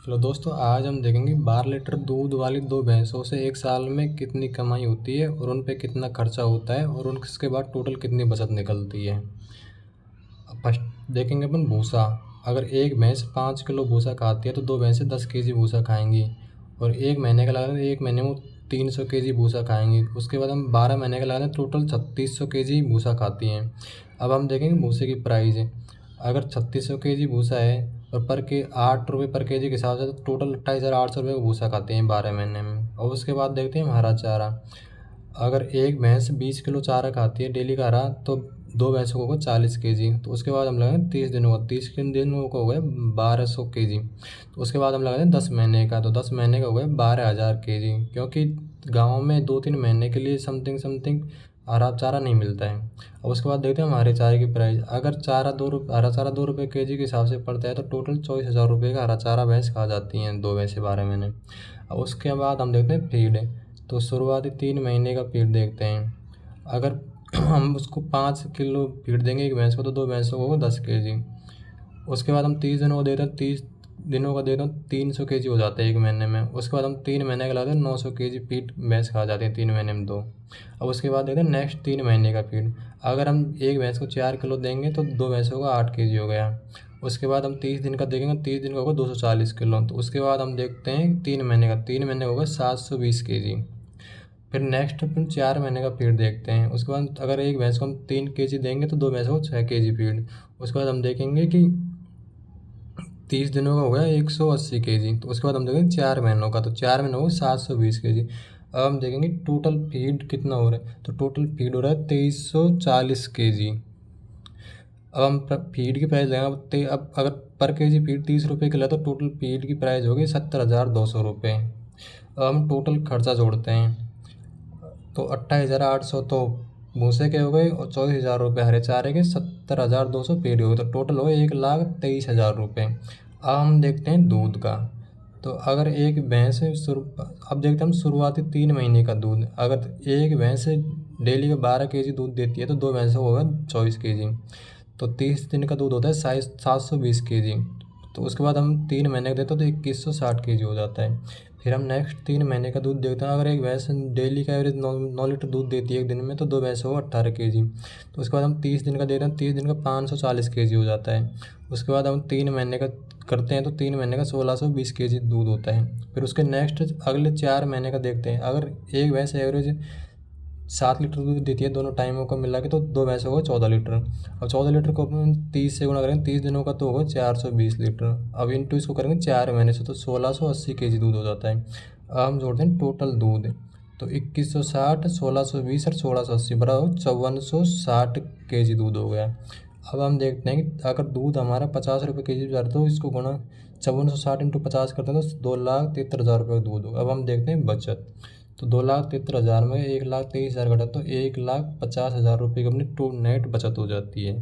Hello दोस्तों, आज हम देखेंगे 12 लीटर दूध वाली दो भैंसों से एक साल में कितनी कमाई होती है और उन पे कितना खर्चा होता है और उनके बाद टोटल कितनी बचत निकलती है। फर्स्ट देखेंगे अपन भूसा। अगर एक भैंस 5 किलो भूसा खाती है तो दो भैंसें 10 केजी भूसा खाएंगी और एक महीने का लगा एक महीने में 300 केजी भूसा खाएंगी। उसके बाद हम 12 महीने का लगा टोटल 3600 केजी भूसा खाती हैं। अब हम देखेंगे भूसे की प्राइस है। अगर 3600 केजी भूसा है और पर के 8 रुपये पर केजी के हिसाब से तो टोटल 28,800 रुपये का भूसा खाते हैं 12 महीने में। और उसके बाद देखते हैं हम हरा चारा। अगर एक भैंस 20 किलो चारा खाती है डेली का हरा तो दो भैंसों को होगा 40 केजी। तो उसके बाद हम लगाएंगे 30 दिनों का, 30 दिनों का हो गया 1200 केजी। तो उसके बाद हम लगाते हैं 10 महीने का, तो 10 महीने का हो गया 12,000 केजी। क्योंकि गाँव में 2-3 महीने के लिए समथिंग समथिंग हरा चारा नहीं मिलता है। और उसके बाद देखते हैं हम हरे चारे की प्राइस। अगर हरा चारा 2 रुपये केजी के हिसाब से पड़ता है तो टोटल 24,000 रुपये का हरा चारा भैंस खा जाती हैं दो भैंसें 12 महीने। और उसके बाद हम देखते हैं फीड। तो शुरुआती 3 महीने का फीड देखते हैं। अगर हम उसको 5 किलो फीड देंगे एक भैंस को तो दो भैंसों को 10 केजी। उसके बाद हम 30 दिनों को देते हैं, 30 दिनों का देते हैं 300 केजी हो जाता है एक महीने में। उसके बाद हम 3 महीने का लाते हैं 900 केजी फीड भैंस खा जाती है 3 महीने में दो। अब उसके बाद देते हैं नेक्स्ट 3 महीने का फीड। अगर हम एक भैंस को 4 किलो देंगे तो दो भैंसों का 8 केजी हो गया। उसके बाद हम 30 दिन का देखेंगे, 30 दिन का होगा 240 किलो। तो उसके बाद हम देखते हैं 3 महीने का होगा 720 केजी। फिर नेक्स्ट अपन 4 महीने का फीड देखते हैं। उसके बाद अगर एक भैंस को हम 3 केजी देंगे तो दो भैंसों को 6 केजी फीड। उसके बाद हम देखेंगे कि 30 दिनों का हो गया 180 केजी। तो उसके बाद हम देखेंगे 4 महीनों का, तो 4 महीनों को 720 केजी। अब हम देखेंगे टोटल फीड कितना हो रहा है, तो टोटल फीड हो रहा है 2340 केजी। अब हम फीड की प्राइस लगाएंगे। अब अगर पर केजी फीड 30 रुपये की तो टोटल फीड की प्राइस होगी 70,200 रुपये। अब हम टोटल खर्चा जोड़ते हैं तो 28,800 तो भूसे के हो गए और 24,000 रुपये हरे चारे के, 70,200 फीड हो गए, तो टोटल हो गए 1,23,000 रुपये। अब हम देखते हैं दूध का। तो अगर एक भैंस अब देखते हैं हम शुरुआती 3 महीने का दूध। अगर एक भैंस डेली का 12 केजी दूध देती है तो दो भैंसों को होगा 24 केजी। तो 30 दिन का दूध होता है 720 केजी। तो उसके बाद हम 3 महीने का देते हैं तो 2160 केजी हो जाता है। फिर हम नेक्स्ट 3 महीने का दूध देखते हैं। अगर एक भैंस डेली का एवरेज 9 लीटर दूध देती है एक दिन में तो दो भैंसों को 18 केजी। तो उसके बाद हम 30 दिन का देते हैं, 30 दिन का 540 केजी हो जाता है। उसके बाद हम 3 महीने का करते हैं तो 3 महीने का 1620 केजी दूध होता है। फिर उसके नेक्स्ट अगले 4 महीने का देखते हैं। अगर एक भैंस एवरेज 7 लीटर दूध देती है दोनों टाइमों को मिला के तो दो भैंसों को 14 लीटर। और 14 लीटर को अपन 30 से गुणा करेंगे, 30 दिनों का तो होगा 420 लीटर। अब इंटू इसको करेंगे 4 महीने से तो 1680 केजी दूध हो जाता है। अब हम जोड़ते हैं टोटल दूध। तो 2160, 1620 और 1680 बराबर 5460 केजी दूध हो गया। अब हम देखते हैं कि अगर दूध हमारा 50 रुपये केजी जा रहा है तो इसको गुणा 5460 × 50 करते हैं तो 2,73,000 रुपये का दूध होगा। अब हम देखते हैं बचत। तो 2,73,000 में 1,23,000 घटा तो 1,50,000 रुपये की अपनी नेट बचत हो जाती है।